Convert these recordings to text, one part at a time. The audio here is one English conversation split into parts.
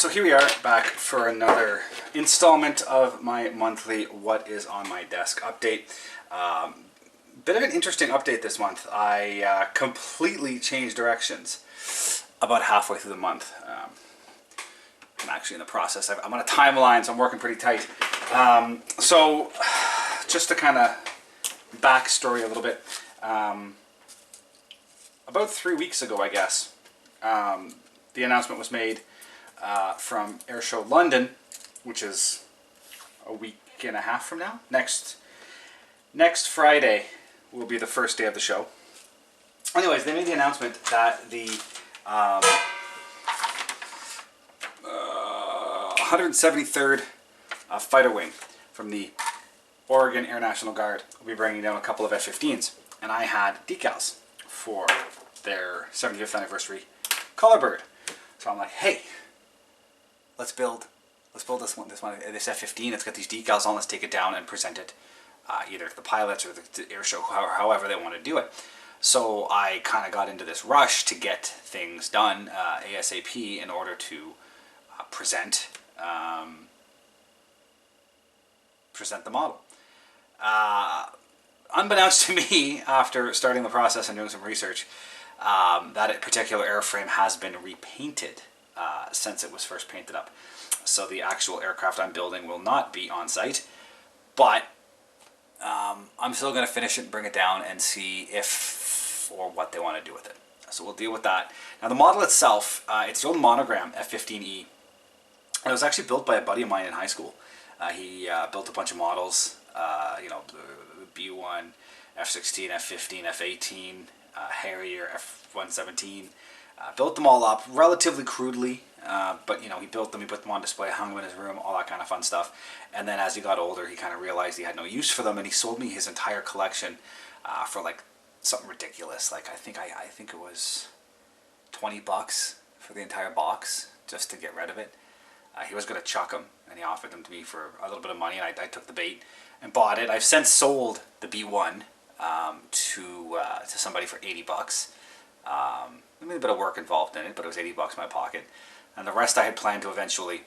So here we are back for another installment of my monthly What Is On My Desk update. Bit of an interesting update this month. I completely changed directions about halfway through the month. I'm actually in the process. I'm on a timeline, so I'm working pretty tight. So just to kind of backstory a little bit, about 3 weeks ago, I guess, the announcement was made from Airshow London, which is a week and a half from now. Next Friday will be the first day of the show. Anyways, they made the announcement that the 173rd Fighter Wing from the Oregon Air National Guard will be bringing down a couple of F-15s, and I had decals for their 75th anniversary Colorbird. So I'm like, hey, let's build this F-15. It's got these decals on. Let's take it down and present it either to the pilots or the air show, however they want to do it. So I kind of got into this rush to get things done ASAP in order to present the model. Unbeknownst to me, after starting the process and doing some research, that particular airframe has been repainted since it was first painted up. So the actual aircraft I'm building will not be on site, but I'm still going to finish it and bring it down and see if or what they want to do with it. So we'll deal with that. Now the model itself, it's the old monogram F-15E. It was actually built by a buddy of mine in high school. He built a bunch of models, the B-1, F-16, F-15, F-18, Harrier, F-117. Built them all up relatively crudely, but he built them, he put them on display, hung them in his room, all that kind of fun stuff. And then as he got older, he kind of realized he had no use for them, and he sold me his entire collection for like something ridiculous. Like I think it was $20 for the entire box just to get rid of it. He was going to chuck them, and he offered them to me for a little bit of money, and I took the bait and bought it. I've since sold the B1 to somebody for $80. A little bit of work involved in it, but it was $80 in my pocket. And the rest I had planned to eventually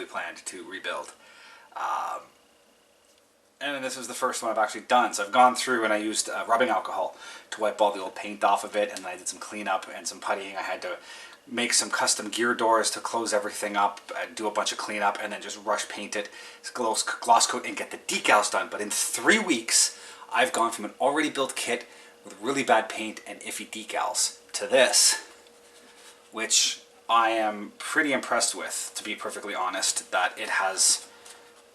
planned to rebuild. And this was the first one I've actually done. So I've gone through and I used rubbing alcohol to wipe all the old paint off of it, and then I did some cleanup and some puttying. I had to make some custom gear doors to close everything up, do a bunch of cleanup, and then just rush paint it, gloss coat, and get the decals done. But in 3 weeks, I've gone from an already built kit with really bad paint and iffy decals to this, which I am pretty impressed with, to be perfectly honest, that it has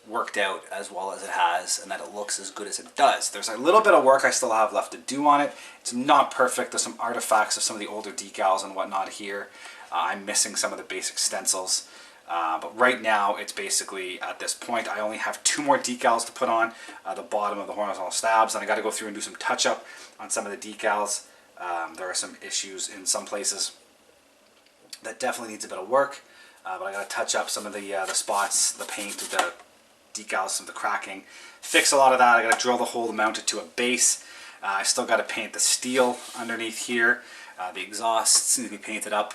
worked out as well as it has, and that it looks as good as it does. There's a little bit of work I still have left to do on it. It's not perfect. There's some artifacts of some of the older decals and whatnot here. I'm missing some of the basic stencils. But right now, it's basically, at this point, I only have 2 more decals to put on the bottom of the horizontal stabs, and I got to go through and do some touch-up on some of the decals. There are some issues in some places that definitely needs a bit of work, but I got to touch up some of the spots, the paint, the decals, some of the cracking, fix a lot of that. I got to drill the hole to mount it to a base. I still got to paint the steel underneath here. The exhausts need to be painted up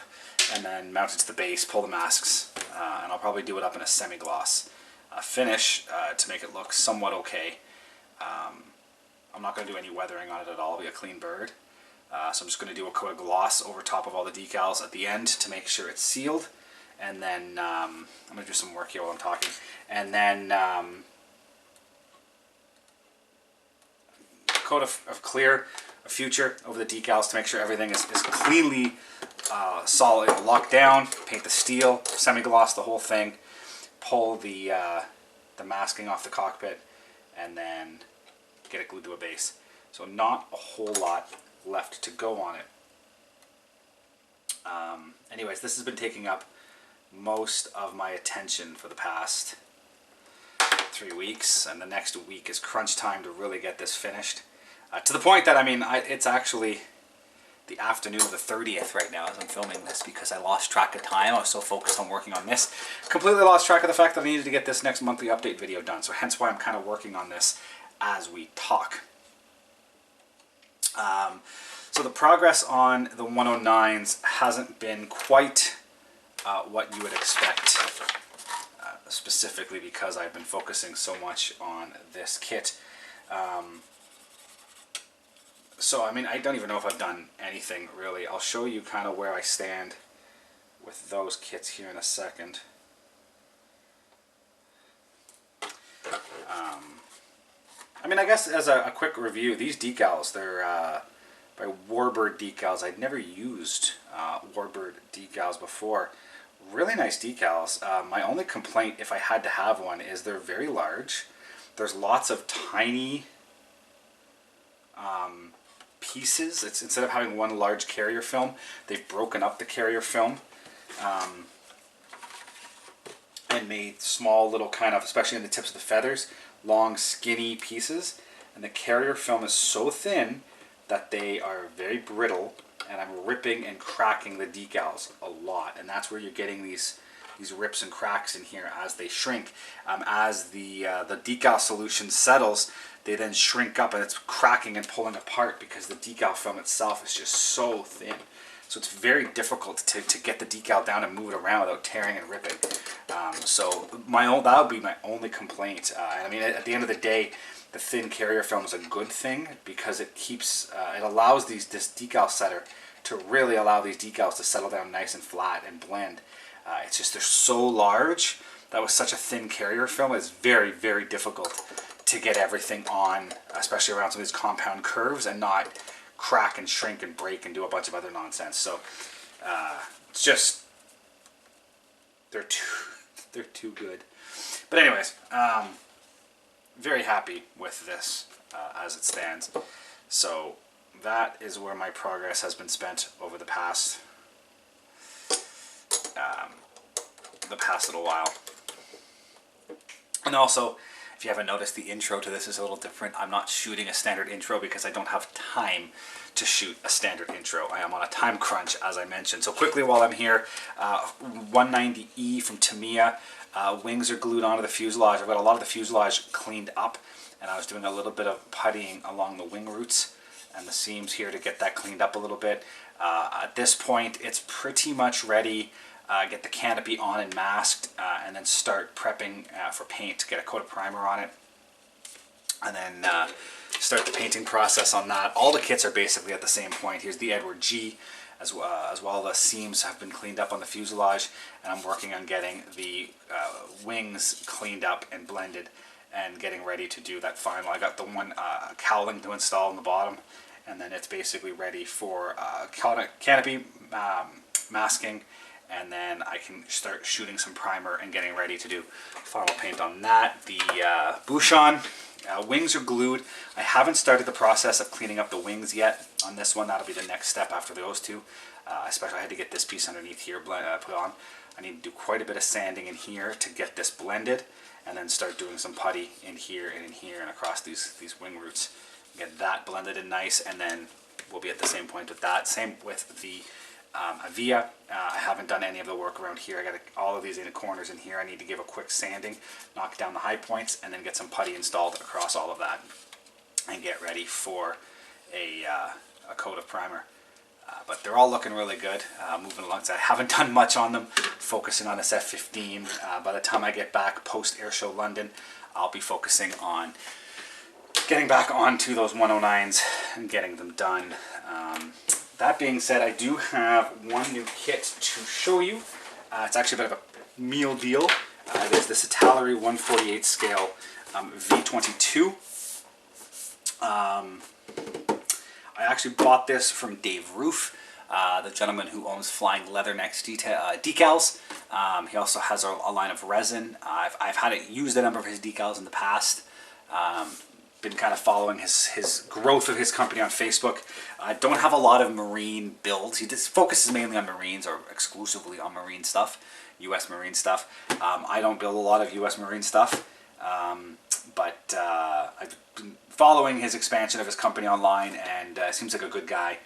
and then mounted to the base, pull the masks, and I'll probably do it up in a semi-gloss finish to make it look somewhat okay. I'm not going to do any weathering on it at all. It'll be a clean bird. So I'm just going to do a coat of gloss over top of all the decals at the end to make sure it's sealed. And then I'm going to do some work here while I'm talking. And then coat of clear, a future over the decals to make sure everything is cleanly solid, locked down. Paint the steel, semi-gloss the whole thing, pull the masking off the cockpit, and then get it glued to a base. So not a whole lot left to go on it. Anyways, this has been taking up most of my attention for the past 3 weeks, and the next week is crunch time to really get this finished. To the point that, it's actually the afternoon of the 30th right now as I'm filming this, because I lost track of time. I was so focused on working on this. Completely lost track of the fact that I needed to get this next monthly update video done, so hence why I'm kind of working on this as we talk. So the progress on the 109s hasn't been quite what you would expect, specifically because I've been focusing so much on this kit. So I mean, I don't even know if I've done anything really. I'll show you kind of where I stand with those kits here in a second. I mean, I guess as a quick review, these decals, they're by Warbird Decals. I'd never used Warbird decals before. Really nice decals. My only complaint, if I had to have one, is they're very large. There's lots of tiny pieces. It's, instead of having one large carrier film, they've broken up the carrier film and made small little kind of, especially in the tips of the feathers, long skinny pieces. And the carrier film is so thin that they are very brittle, and I'm ripping and cracking the decals a lot, and that's where you're getting these rips and cracks in here as they shrink. As the decal solution settles, they then shrink up, and it's cracking and pulling apart because the decal film itself is just so thin. So it's very difficult to get the decal down and move it around without tearing and ripping. So that would be my only complaint. I mean, at the end of the day, the thin carrier film is a good thing because it keeps, it allows this decal setter to really allow these decals to settle down nice and flat and blend. It's just they're so large that with such a thin carrier film, it's very, very difficult to get everything on, especially around some of these compound curves, and not crack and shrink and break and do a bunch of other nonsense. So it's just, they're too good. But anyways, very happy with this as it stands. So that is where my progress has been spent over the past little while. And also, if you haven't noticed, the intro to this is a little different. I'm not shooting a standard intro because I don't have time to shoot a standard intro. I am on a time crunch, as I mentioned. So quickly while I'm here, 190E from Tamiya. Wings are glued onto the fuselage. I've got a lot of the fuselage cleaned up, and I was doing a little bit of puttying along the wing roots and the seams here to get that cleaned up a little bit. At this point, it's pretty much ready. Get the canopy on and masked, and then start prepping for paint to get a coat of primer on it, and then start the painting process on that. All the kits are basically at the same point. Here's the Edward G. As well, the seams have been cleaned up on the fuselage, and I'm working on getting the wings cleaned up and blended and getting ready to do that final. I got the one cowling to install in the bottom, and then it's basically ready for canopy masking, and then I can start shooting some primer and getting ready to do final paint on that. The Bouchon wings are glued. I haven't started the process of cleaning up the wings yet on this one. That'll be the next step after those two. Especially I had to get this piece underneath here put on. I need to do quite a bit of sanding in here to get this blended, and then start doing some putty in here and across these wing roots. Get that blended and nice, and then we'll be at the same point with that. Same with the Avia. I haven't done any of the work around here. I got all of these inner corners in here. I need to give a quick sanding, knock down the high points, and then get some putty installed across all of that, and get ready for a coat of primer. But they're all looking really good, moving along. So I haven't done much on them, focusing on this F-15. By the time I get back post Airshow London, I'll be focusing on getting back onto those 109s and getting them done. That being said, I do have one new kit to show you. It's actually a bit of a meal deal. There's this Italeri 148 scale V22. I actually bought this from Dave Roof, the gentleman who owns Flying Leathernecks decals. He also has a line of resin. I've had it used a number of his decals in the past. Been kind of following his growth of his company on Facebook. I don't have a lot of marine builds. He just focuses mainly on marines, or exclusively on marine stuff, U.S. marine stuff. I don't build a lot of U.S. marine stuff, but I've been following his expansion of his company online, and seems like a good guy.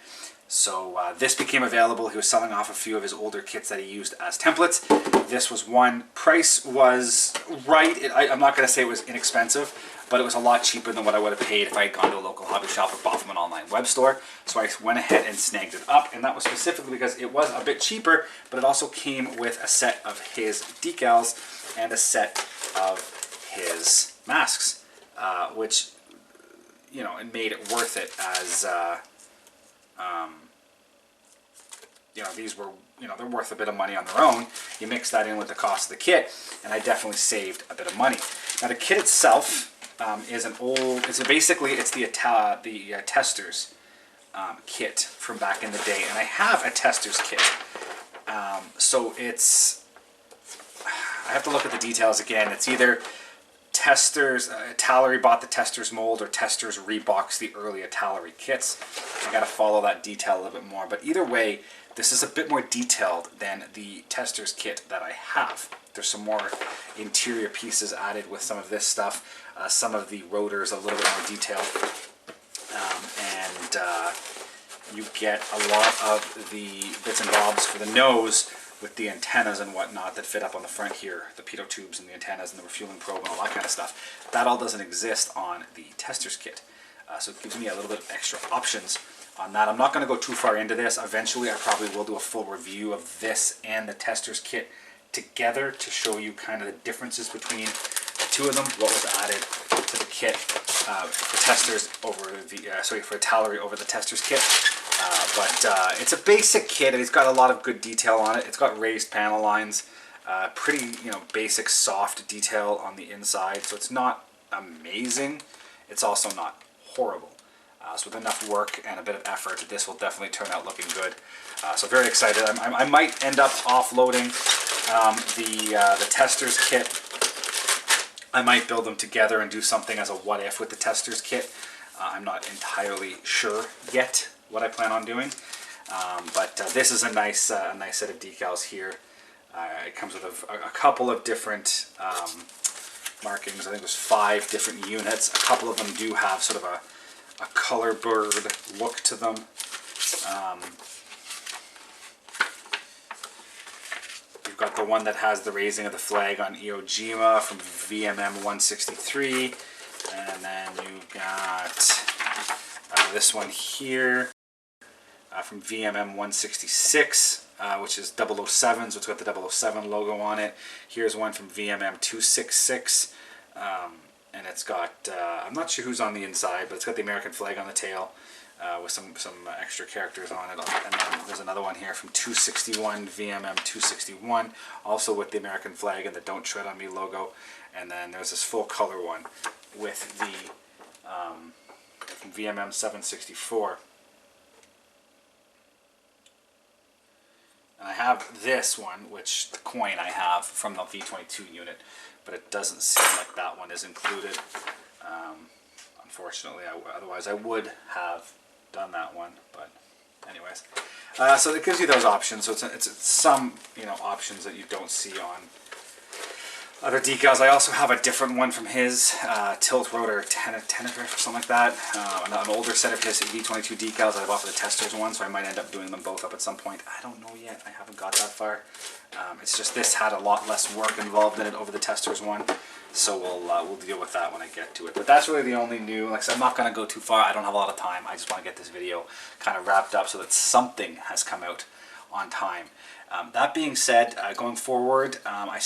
So this became available. He was selling off a few of his older kits that he used as templates. This was one. Price was right. I'm not going to say it was inexpensive. but it was a lot cheaper than what I would have paid if I had gone to a local hobby shop or bought from an online web store. So I went ahead and snagged it up, and that was specifically because it was a bit cheaper, but it also came with a set of his decals and a set of his masks, which, you know, it made it worth it as, you know, these were, you know, they're worth a bit of money on their own. You mix that in with the cost of the kit, and I definitely saved a bit of money. Now the kit itself is an old, it's basically, it's the tester's kit from back in the day, and I have a tester's kit. So it's, I have to look at the details again. It's either Testers, Tallery bought the Testers mold, or Testers reboxed the early Tallery kits. I gotta follow that detail a little bit more, but either way, this is a bit more detailed than the Testers kit that I have. There's some more interior pieces added with some of this stuff. Some of the rotors a little bit more detailed, and you get a lot of the bits and bobs for the nose with the antennas and whatnot that fit up on the front here, the pitot tubes and the antennas and the refueling probe and all that kind of stuff. That all doesn't exist on the Testers kit. So it gives me a little bit of extra options on that. I'm not going to go too far into this. Eventually I probably will do a full review of this and the Testers kit together to show you kind of the differences between the two of them, what was added to the kit for Testers over the, for Tallery over the Testers kit. But it's a basic kit, and it's got a lot of good detail on it. It's got raised panel lines, pretty, you know, basic soft detail on the inside. So it's not amazing. It's also not horrible. So with enough work and a bit of effort, this will definitely turn out looking good. So very excited. I might end up offloading the Testers kit. I might build them together and do something as a what if with the Testers kit. I'm not entirely sure yet what I plan on doing, but this is a nice set of decals here. It comes with a couple of different markings. I think there's 5 different units. A couple of them do have sort of a color bird look to them. You've got the one that has the raising of the flag on Iwo Jima from VMM 163, and then you've got this one here from VMM 166, which is 007, so it's got the 007 logo on it. Here's one from VMM 266, and it's got, I'm not sure who's on the inside, but it's got the American flag on the tail with some extra characters on it. And then there's another one here from 261, VMM 261, also with the American flag and the Don't Tread on Me logo. And then there's this full color one with the from VMM 764. And I have this one, which the coin I have from the V22 unit, but it doesn't seem like that one is included. Unfortunately, otherwise I would have done that one. But anyways, so it gives you those options. So it's some, you know, options that you don't see on other decals. I also have a different one from his tilt rotor Tenerife or something like that. An older set of his V22 decals that I bought for the Testers one, so I might end up doing them both up at some point. I don't know yet. I haven't got that far. It's just this had a lot less work involved in it over the Testers one, so we'll deal with that when I get to it. But that's really the only new. Like I said, I'm not going to go too far. I don't have a lot of time. I just want to get this video kind of wrapped up so that something has come out on time. That being said, going forward, I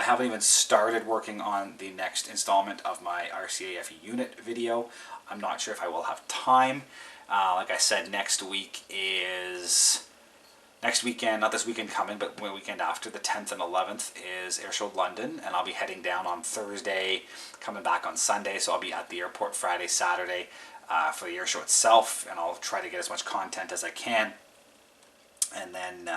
haven't even started working on the next installment of my RCAF unit video. I'm not sure if I will have time. Like I said, next weekend, not this weekend coming, but the weekend after, the 10th and 11th, is Airshow London, and I'll be heading down on Thursday, coming back on Sunday, so I'll be at the airport Friday, Saturday for the airshow itself, and I'll try to get as much content as I can, and then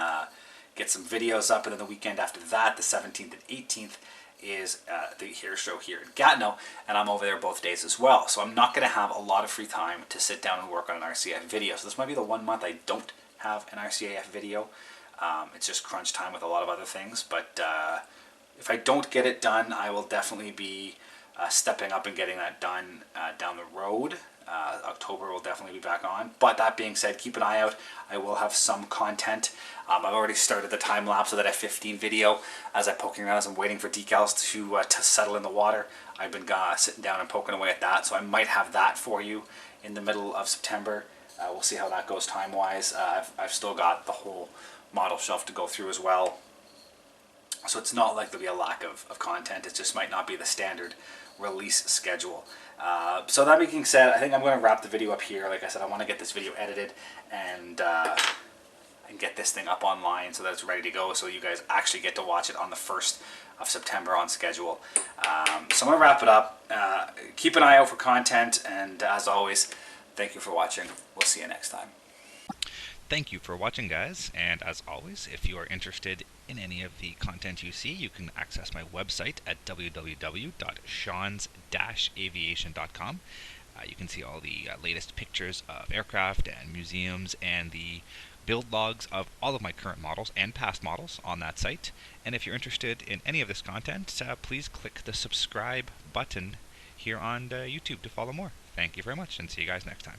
get some videos up. And then the weekend after that, the 17th and 18th, is the air show here in Gatineau, and I'm over there both days as well. So I'm not going to have a lot of free time to sit down and work on an RCAF video. So this might be the one month I don't have an RCAF video. It's just crunch time with a lot of other things. But if I don't get it done, I will definitely be stepping up and getting that done down the road. October will definitely be back on. But that being said, keep an eye out. I will have some content. I've already started the time lapse of that F15 video as I'm poking around, as I'm waiting for decals to settle in the water. I've been sitting down and poking away at that, so I might have that for you in the middle of September. We'll see how that goes time-wise. I've still got the whole model shelf to go through as well. So it's not like there'll be a lack of content. It just might not be the standard release schedule. So that being said, I think I'm going to wrap the video up here. Like I said, I want to get this video edited and get this thing up online so that it's ready to go, so you guys actually get to watch it on the 1st of September on schedule. So I'm going to wrap it up. Keep an eye out for content, and as always, thank you for watching. We'll see you next time. Thank you for watching, guys, and as always, if you are interested in any of the content you see, you can access my website at www.seans-aviation.com. You can see all the latest pictures of aircraft and museums and the build logs of all of my current models and past models on that site. And if you're interested in any of this content, please click the subscribe button here on YouTube to follow more. Thank you very much, and see you guys next time.